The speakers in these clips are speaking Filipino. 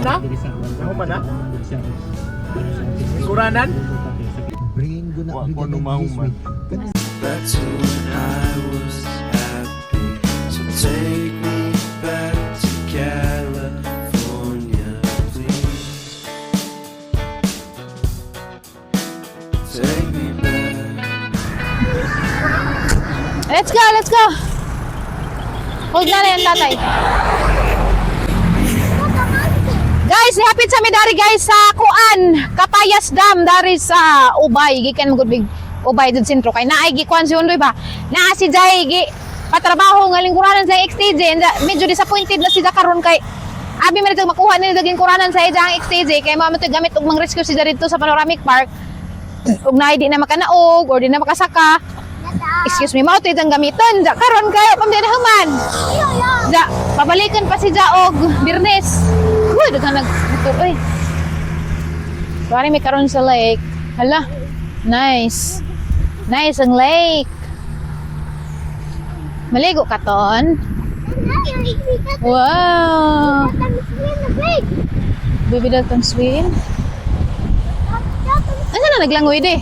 na? Ako pa na? Kuranan? That's when I was happy. So take me back to California, please. Take me back. Let's go, let's go. Hold na yan, tatay. Guys, hapit sa medari guys sa Kuan, Kapayas Dam dari sa Ubay, gikan mo big Ubay dun sentro kay naay gikuan si Undoy ba. Naa si Jay gi patrabaho nga lingkuranan sa XTJ, medyo disappointed na si karon kay abi man dito makuha nila daging kuranan sa ijang XTJ kay mao to gamit og mang-rescue si dito sa Panoramic Park. Ug naay di na makanaog or di na makasaka. Excuse me, mao to ijang gamiton. Ja karon kayo pamdinahuman. Ja pabalikan pa si Ja og Birnes. Uy, daghang nagmotor oy. Bari mi karon sa lake. Hala. Nice. Nice ang lake. Maligo ka ton? Wow. Baby Dalton swim. Asa na naglangoy di?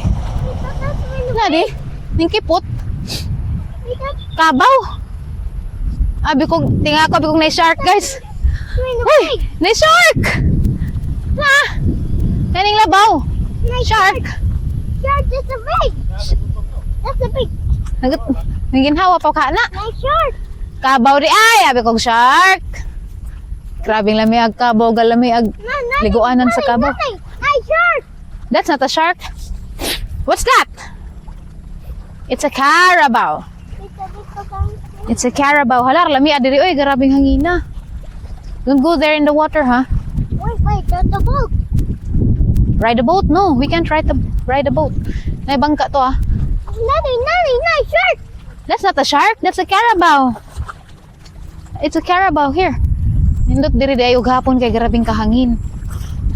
Na di? Ning kipot. Kabaw. Abi ko tinga ko abi kong na shark guys. Uy, na shark. Ha? Kaning labaw. Shark. Shark, that's a big. That's a big. Naginhawa pa ka na. Nice shark. Kabaw ri ay, abi kong shark. Grabing lamiag kabaw, galamiag liguanan sa kabaw. Nice shark. That's not a shark. What's that? It's a carabao. It's a carabao. Hala, lamiag diri oy, grabing hangina. Don't go there in the water, huh? Wait, that's a boat. Ride a boat? No, we can't ride a boat. Naibangka to ah. Nice shark. That's not a shark. That's a carabao. It's a carabao here. Nindot diri dayo gahapon kay grabing kahangin.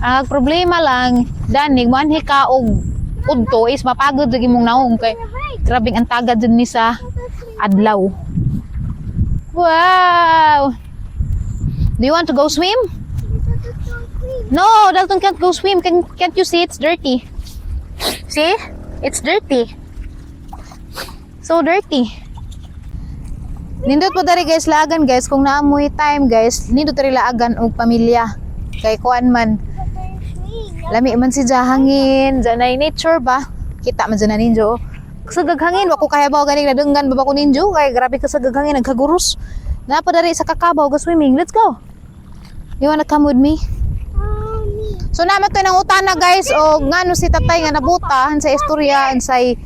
Ang problema lang, danig manhi ka og udto is mapagod lagi mong naong kay grabing ang tagad dun ni sa adlaw. Wow. Do you want to go swim? No, Dalton can't go swim. Can't you see it's dirty? See? It's dirty. So dirty. Nindot po dari guys laagan guys kung naamoy time guys, nindot dari laagan og pamilya. Kay kuan man. Lami man si hangin, janay nature ba? Kita man dyan na ninjo. Kasagag hangin, wako kaya ba ganing nadunggan ba ko ninjo? Kay grabe kasagag hangin, nagkagurus. Napa dari sa kakabaw ga swimming. Let's go. You wanna come with me? So naman to ng utana guys o ngano si tatay nga nabuta sa istorya insay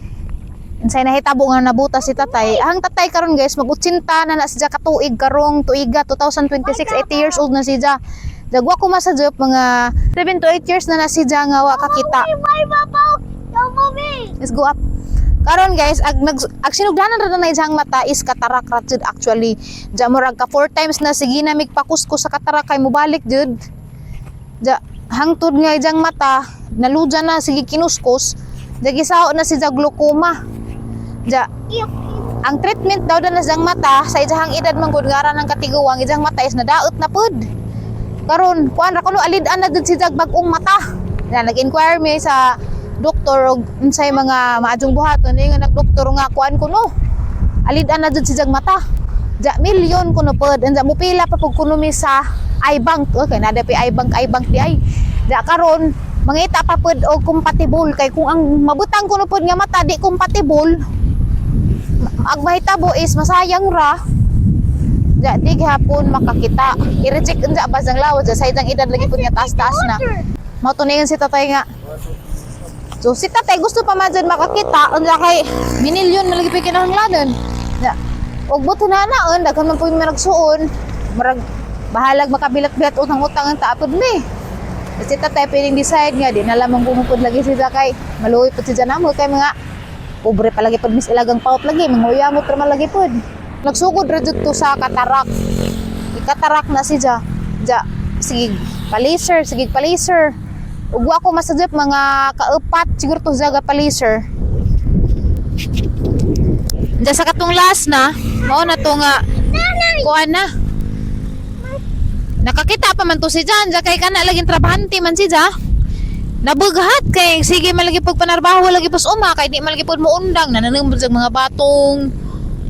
nahitabo nga nabuta si tatay. Ang tatay karon guys mag-80 na siya katuig karong tuiga 2026, 80 years old na siya. Dagwa ko masadjop mga 7 to 8 years na siya nga wa kakita. Let's go up. Karon guys ag sinugdanan ra na iyang mata is katarak ra jud actually. Ja murag ka 4 times na sige na migpakusko sa katarak kay mobalik jud. Ja hangtod nga iyang mata naluja na sige kinuskos. Ja gisao na siya glaucoma. Ja ang treatment daw na sa iyang mata sa iyang edad man gud nga ng katiguang iyang mata is nadaot na pud. Karon kuan ra kuno alid-an na jud siya bag-ong mata. Ja nag-inquire mi sa doktor og unsay mga maadjong buhaton nga nagdoktor nga kuan kuno alid-an na jud siya mata. Ja milyon kuno pod and mo pila pa pug kuno mi sa iBank. Okay nada pi iBank di ay. Ja karon mangita pa pod og compatible kay kung ang mabutang kuno pod nga mata di compatible ag mahitabo is masayang ra. Ja di gihapon makakita. I-reject unsa ba sang lawas sa idang edad lagi pud nga taas-taas na. Mao to si tatay nga. So si tatay gusto pa man dyan makakita unsa kay minilyon na lagi pa kinahanglanon. Ja og buto na naon daghan man pud nagsuon marag bahalag makabilat-bilat utang-utang ang taapod ni. Si tatay pwedeng decide nga di na lamang bumupod lagi siya kay maluoy pud siya namo kay mga pobre pa lagi pud mis ilagang paut lagi manguyamot ra man lagi pud. Nagsugod ra jud to sa katarak. Ikatarak na siya. Ja sige palaser. Ug wa ko masadjop mga kaupat siguro to zaga palaser. Ja sa katong last na mao na to nga kuan na Nakakita pa man to si Jan, ja kay kana laging trabahante man si Ja. Nabughat kay sige malagi pag panarbaho lagi pas uma kay di malagi pud mo undang nananong sa mga batong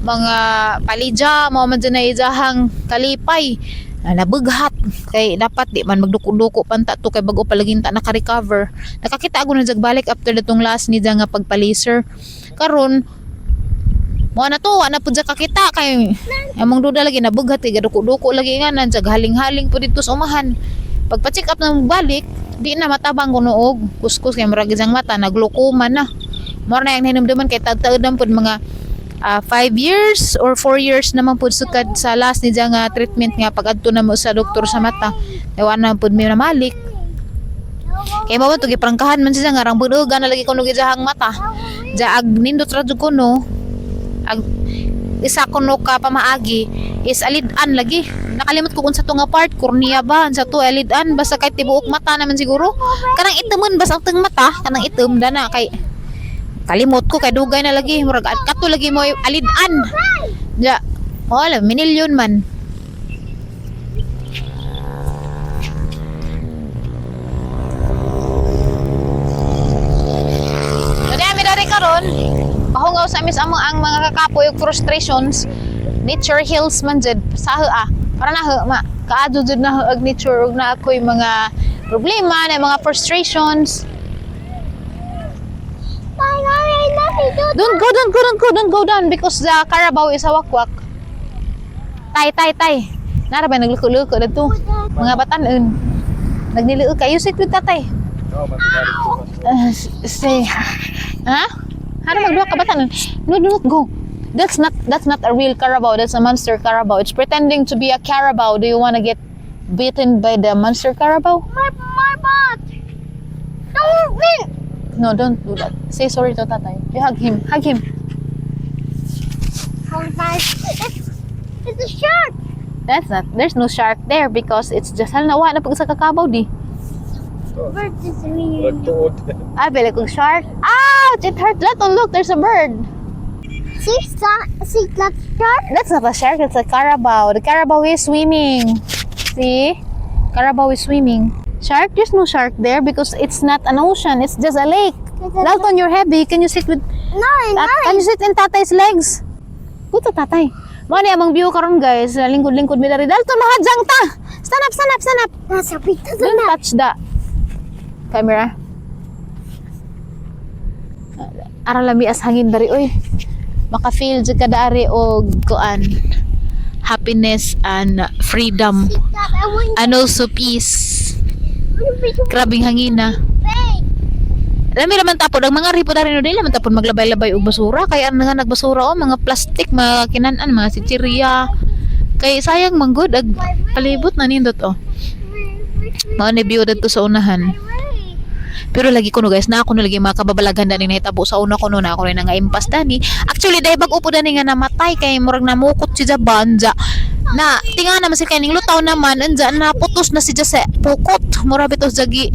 mga palidya mo man dyan na ijahang kalipay. Nabughat kay dapat di man magduko-duko panta to kay bago palaging ta naka-recover. Nakakita ako na jagbalik after datong last ni nga pagpa-laser. Karon mo na to ana pud kakita kay among duda lagi nabughat kay gaduko-duko lagi nga nan haling-haling pud dito sa umahan. Pagpa-check up na balik di na matabang kuno og kuskus kay murag jang mata naglukuman na. Mo na yang hinumduman kay tagtaudam pud mga 5 years or 4 years naman pud sukad sa last ni nga treatment nga pag-adto na mo sa doktor sa mata. Ewa na pud mi na malik. Kay mao to giprangkahan man siya nga rang budugan na lagi kuno gijahang mata. Ja ag nindot ra jud kuno. Ag isa kuno ka pamaagi is alidan lagi. Nakalimot ko kung sa to nga part cornea ba sa to alidan basta kay tibuok mata naman siguro. Kanang itemon basta ang teng mata kanang item dana kay kalimot ko kay dugay na lagi murag kato lagi mo alidan. Ja, wala minilyon man. Dami dari karon. Kahungaw sa mis amo ang mga kakapoy ug frustrations. Nature heals man jud sa para na ma kaadto jud na ag nature ug na ako'y mga problema na mga frustrations. Don't go down because the Carabao is a wakwak. Tay. Nara ba nagluko-luko dito? Mga batanon. Nagniliu kayo sit with tatay. Say. Ha? Ano magduha ka batanon? No, do not go. That's not a real Carabao. That's a monster Carabao. It's pretending to be a Carabao. Do you want to get bitten by the monster Carabao? My butt. Don't win. No, don't do that. Say sorry to tatay. You hug him. Hug him. How nice. It's a shark. That's not. There's no shark there because it's just nawa na pag sa kakabaw di. Bird is really. Ah, bele kong shark. Ouch! It hurt. Look, there's a bird. See that shark? That's not a shark. It's a carabao. The carabao is swimming. See? Carabao is swimming. Shark? There's no shark there because it's not an ocean. It's just a lake. Dalton, you're heavy. Can you sit with? Can you sit in tatay's legs? Puto tatay. Mo ni amang view karon guys. Lingkod-lingkod mi dari. Dalton, mahadjang ta. Stand up. That's a big Don't touch the camera. Ara lami as hangin dari oy. Maka-feel jud ka dari og kuan. Happiness and freedom and also peace. Grabing hangin na. Lami naman tapod ang mga ripo dari no dili man tapod maglabay-labay og basura kay ano nga nagbasura o mga plastic, mga kinan-an, mga sitsirya. Kay sayang man gud ag palibot na nindot o. Mao ni view dito sa unahan. Pero lagi ko no guys, na ako no lagi mga kababalaghan dani nahitabo sa una ko no na ako rin nga impas dani. Actually dahil bag upo dani nga namatay kay murag namukot si Jabanja. Na tinga naman si kaning lutaw naman anja na putos na si sa pukot. Mura bitos jagi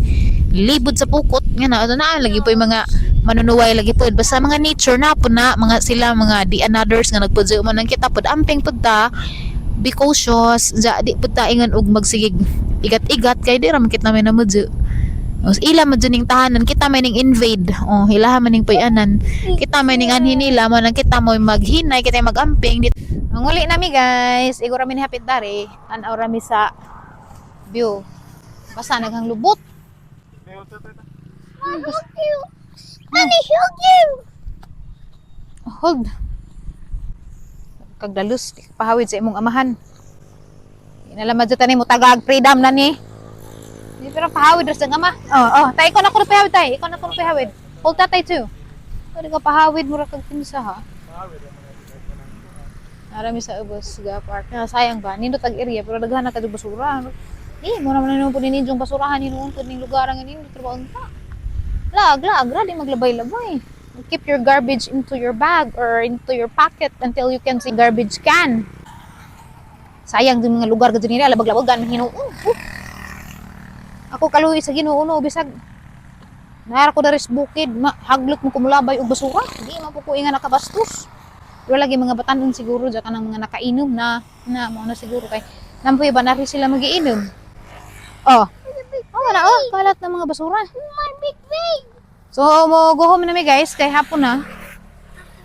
libod sa pukot nga na lagi po yung mga manunuway lagi po basta mga nature na po na mga sila mga di anothers nga nagpudyo man ang kita pod amping pod ta be cautious ja di pod ta ingon og magsigig igat-igat kay di ra man kit namin namudyo. Ila man dyan tahanan, kita may ning invade. Hilaha man ning puyanan. Kita may ning anhin nila, man ang kita mo maghinay, kita magamping. Ang uli nami guys, igura min hapit dari, tanaw rami sa view. Basta naghang lubot. I hug you. Let me hug you. Hold. Kagdalus, pahawid sa imong amahan. Inalamad dyan tani mo tagag freedom na ni. Pero pahawid ras ang ama. Tay ikaw na ko pahawid tay. Ikaw na ko pahawid. Hold tatay too. Pwede ka pahawid mura kag kinsa ha. Arami sa ubos ga park. Sayang ba nindot ag area pero daghan na ka basura. Mo naman nimo pud ninjong basurahan hinuon pud ning lugar nga nindot trabaho ta. Lag ra di maglabay-labay. Keep your garbage into your bag or into your pocket until you can see garbage can. Sayang din mga lugar gadto nila labag-labagan hinuon. Ako kaluwi sa Ginoo no bisag nara ko daris bukid haglot mo kumulabay og basura di man po ko inga nakabastos. Pero lagi mga batanon siguro ja kanang mga nakainom na mao na siguro kay Nampuy ba na rin sila magiinom? Oh. Oh, na oh, kalat ng mga basura. My big fish. So, mo go home na mi guys, kay hapon na.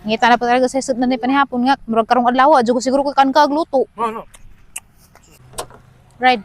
Ngita na po talaga sa isod na ni panihapon nga. Murag karong adlaw, adyo ko siguro ko kan kagluto. No. Right.